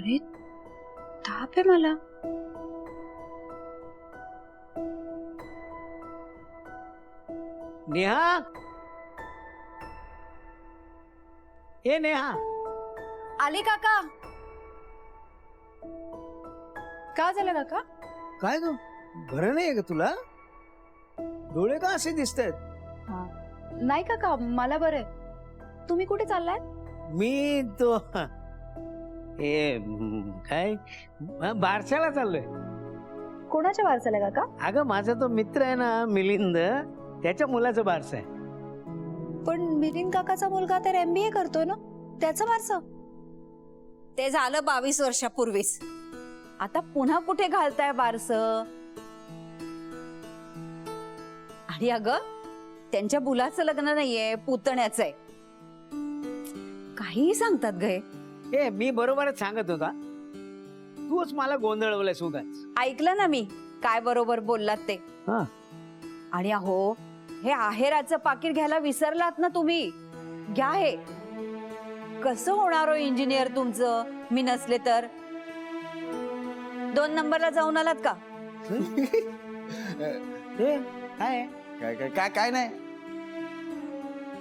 अरे ताप आहे मला. नेहा, ए नेहा. आले काका. का झालं काका? काय ग, बरं नाहीये का तुला? डोळे का असे दिसतायत? नाही काका, मला बरं आहे. तुम्ही कुठे चाललाय? मी तो ए काय बारशाला चाललोय. कोणाच्या वारसाला काका? अगं माझा तो मित्र आहे ना मिलिंद, त्याच्या मुलाचं बारस आहे. पण मिलिंद काकाचा मुलगा तर MBA करतो ना, त्याचं वारस? ते झालं 22 वर्षापूर्वीच. आता पुन्हा कुठे घालताय वारस? आणि अगं त्यांच्या मुलाचं लग्न नाहीये, पुतण्याचं आहे. काहीही सांगतात गे. ए मी बरोबरच सांगत होता, तूच मला गोंधळवलंयस उगाच. ऐकलं ना मी काय बरोबर बोललात ते. हा. आणि अहो हे आहेराचं पाकिट घ्यायला विसरलात ना तुम्ही. घ्या हे. कसं होणार हो इंजिनियर तुमचं मी नसले तर? 2 नंबरला जाऊन आलात का? ए काय काय काय काय काय नाही.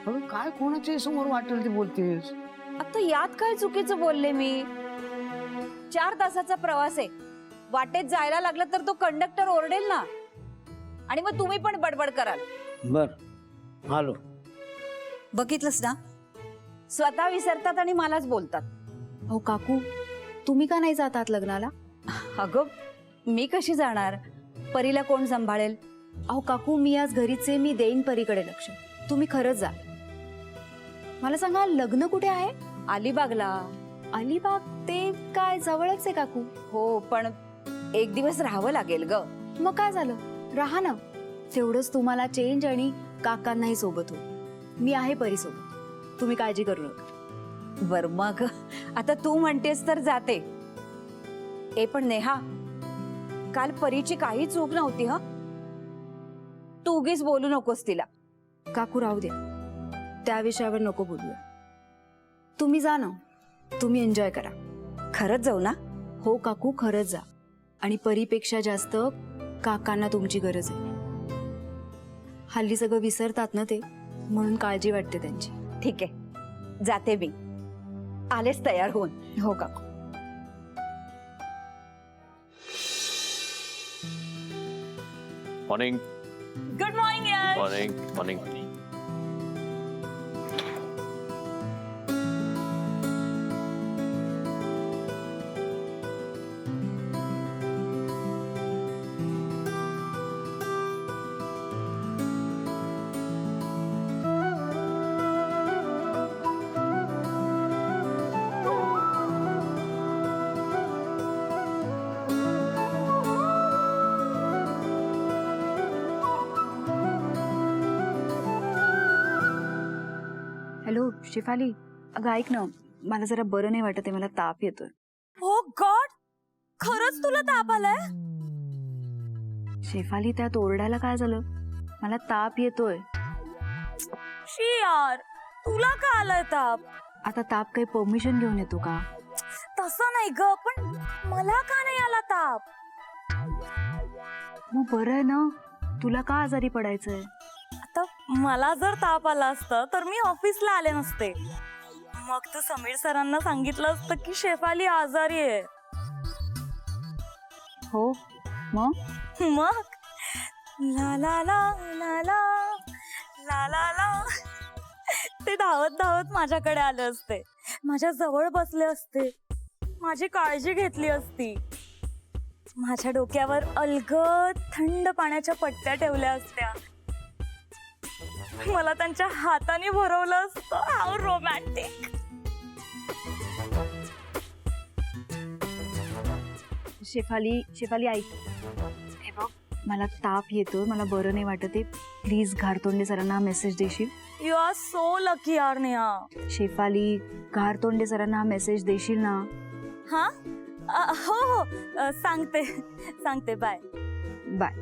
अगं काय कोणाच्या समोर वाटेल ते बोलतेस? आता यात काय चुकीचं बोलले मी? 4 तासाचा प्रवास आहे. वाटेत जायला लागलं तर तो कंडक्टर ओरडेल ना, आणि मग तुम्ही पण बडबड कराल. बर आलो. बघितलंस ना, स्वतः विसरतात आणि मलाच बोलतात. अहो काकू, तुम्ही का नाही जातात लग्नाला? अगं मी कशी जाणार? परीला कोण सांभाळेल? अहो काकू, मी आज घरीच आहे, मी देईन परीकडे लक्ष. तुम्ही खरंच जा. मला सांगा, लग्न कुठे आहे? अलिबागला. अलिबाग ते काय जवळच आहे काकू? हो, पण 1 दिवस राहावं लागेल ग. मग काय झालं, राहा ना. तेवढंच तुम्हाला चेंज आणि काकांनाही सोबत हो. मी आहे परी सोबत, तुम्ही काळजी करू नका. बर मग आता तू म्हणतेस तर जाते. ए पण नेहा, काल परीची काही चूक नव्हती. ह तू उगीच बोलू नकोस तिला. काकू राहू द्या, त्या विषयावर नको बोलूया. तुम्ही जा ना, तुम्ही एन्जॉय करा. खरंच जाऊ ना? हो काकू, खरंच जा. आणि परीपेक्षा जास्त काकांना तुमची गरज आहे. हल्ली सगळं विसरतात ना ते, म्हणून काळजी वाटते त्यांची. ठीक आहे, जाते मी. आलेच तयार होऊन. हो काकू. मॉर्निंग. गुड मॉर्निंग यार. Morning morning. हॅलो शेफाली, अगं ऐक ना, मला जरा बरं नाही वाटत आहे, मला ताप येतोय. हो गॉड, खरंच तुला ताप आलाय? शेफाली, त्यात ओरडायला काय झालं? मला ताप येतोय. शी यार, तुला का आलाय ताप? आता ताप काही परमिशन घेऊन येतो का? तसं नाही ग, पण मला का नाही आला ताप? मग बरं आहे ना, तुला का आजारी पडायचंय? आता मला जर ताप आला असता तर मी ऑफिसला आले नसते. मग तू समीर सरांना सांगितलं असतं की शेफाली आजारी आहे. हो मग? मग ला ला ला ला ला ला ला ला ते धावत धावत माझ्याकडे आले असते, माझ्या जवळ बसले असते, माझी काळजी घेतली असती, माझ्या डोक्यावर अलगद थंड पाण्याच्या पट्ट्या ठेवल्या असत्या, मला त्यांच्या हाताने भरवलं असतं. How romantic. शेफाली ऐक, हे बघ, मला ताप येतोय, मला बरं नाही वाटत आहे. प्लीज घारतोंडे सरांना मेसेज देशील? यू आर सो लकी यार नेहा. शेफाली, घारतोंडे सरांना मेसेज देशील ना? हा हो हो सांगते सांगते. Bye bye.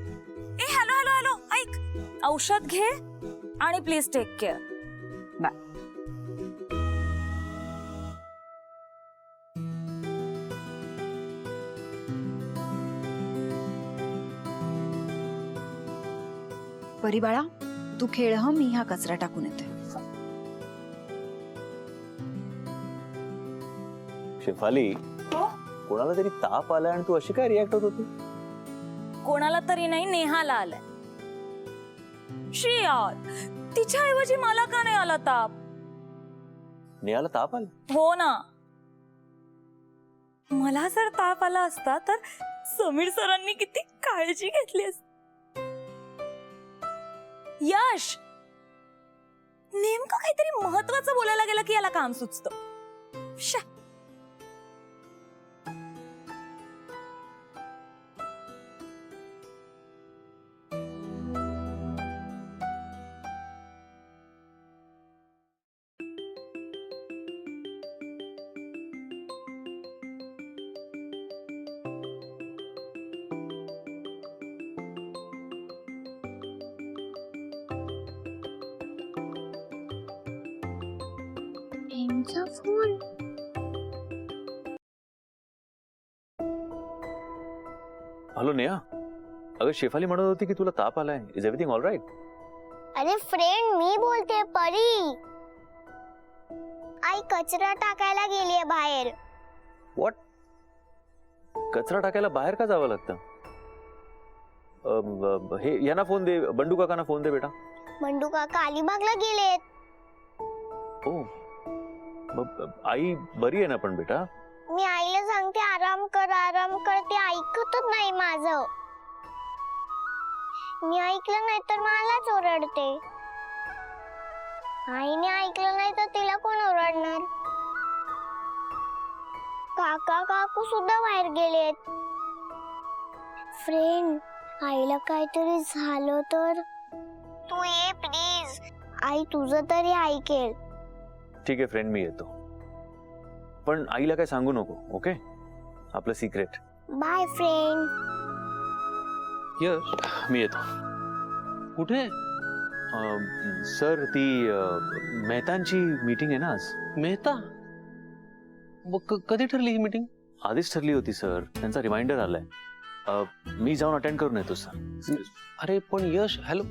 ए हॅलो हॅलो हॅलो, ऐक, औषध घे आणि प्लीज टेक केअर. बाय. परी बाळा तू खेळ ह, मी हा कचरा टाकून येते. शेफाली, कोणाला तरी ताप आला आणि तू अशी काय रिॲक्ट होत होती? कोणाला तरी नाही, नेहाला आलाय. शी यार, तिच्याऐवजी मला का नाही आला ताप? नेहाला ताप आला? हो ना, मला जर ताप आला असता तर समीर सरांनी किती काळजी घेतली असती. यश नेमकं काहीतरी महत्वाचं बोलायला गेलं की याला काम सुचतं. शा. हॅलो नेहा, अगं शेफाली म्हणत होती की तुला ताप आलाय. Is everything all right? अरे फ्रेंड, मी बोलते परी. आई कचरा टाकायला गेलीये बाहेर. व्हॉट? कचरा टाकायला बाहेर का जावं लागतं? हे यांना फोन दे, बंडू काकांना फोन दे बेटा. बंडू काका अलिबागला गेलेत. हो, आई बरी आहे ना पण बेटा? मी आईला सांगते आराम कर आराम कर, ते ऐकतच नाही माझं. मी ऐकलं नाही तर मलाच ओरडते. आईने ऐकलं नाही तर तिला कोण ओरडणार? काका काकू सुद्धा बाहेर गेलेत. फ्रेंड, आईला काहीतरी झालं तर तू ये प्लीज. आई तुझं तरी ऐकेल. ठीक आहे फ्रेंड, मी येतो. पण आईला काय सांगू नको, ओके? आपलं सिक्रेट. Bye friend. यश, मी येतो. कुठे? सर, ती मेहतांची मीटिंग आहे ना आज. मेहता? कधी ठरली ही मीटिंग? आधीच ठरली होती सर, त्यांचा रिमाइंडर आलाय. मी जाऊन अटेंड करून येतो सर. अरे पण यश, हॅलो.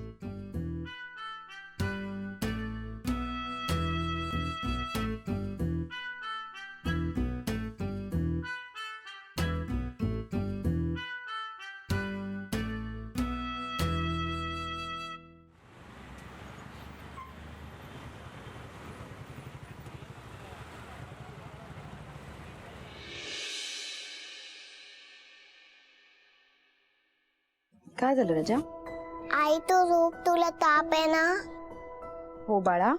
काय झालं राजा? आई तो झोप, तुला ताप आहे ना? हो बाळा,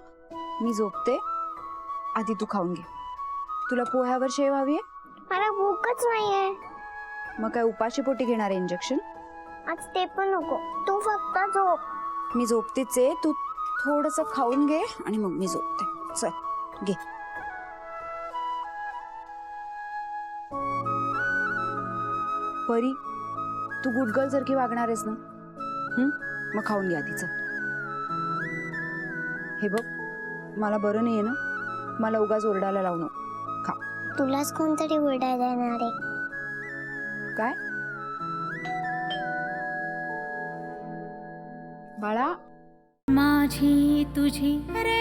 मी झोपते. आधी तू खाऊन घे. तुला पोह्यावर शेव हवी आहे? मला भूकच नाहीये. मग काय उपाशी पोटी घेणार आहे इंजेक्शन? आज ते पण नको, तू फक्त झोप. मी झोपतेच आहे, तू थोडस खाऊन घे आणि मग मी झोपते. चल घे. परी, तू गुड गर्ल सारखी वागणार आहेस ना? मग खाऊन घ्या तिचं. हे बघ, मला बरं नाहीये ना, मला उगाच ओरडायला लावू नको. खा. तुलाच कोणतरी ओरडायला येणार आहे. काय बाळा? माझी तुझी रे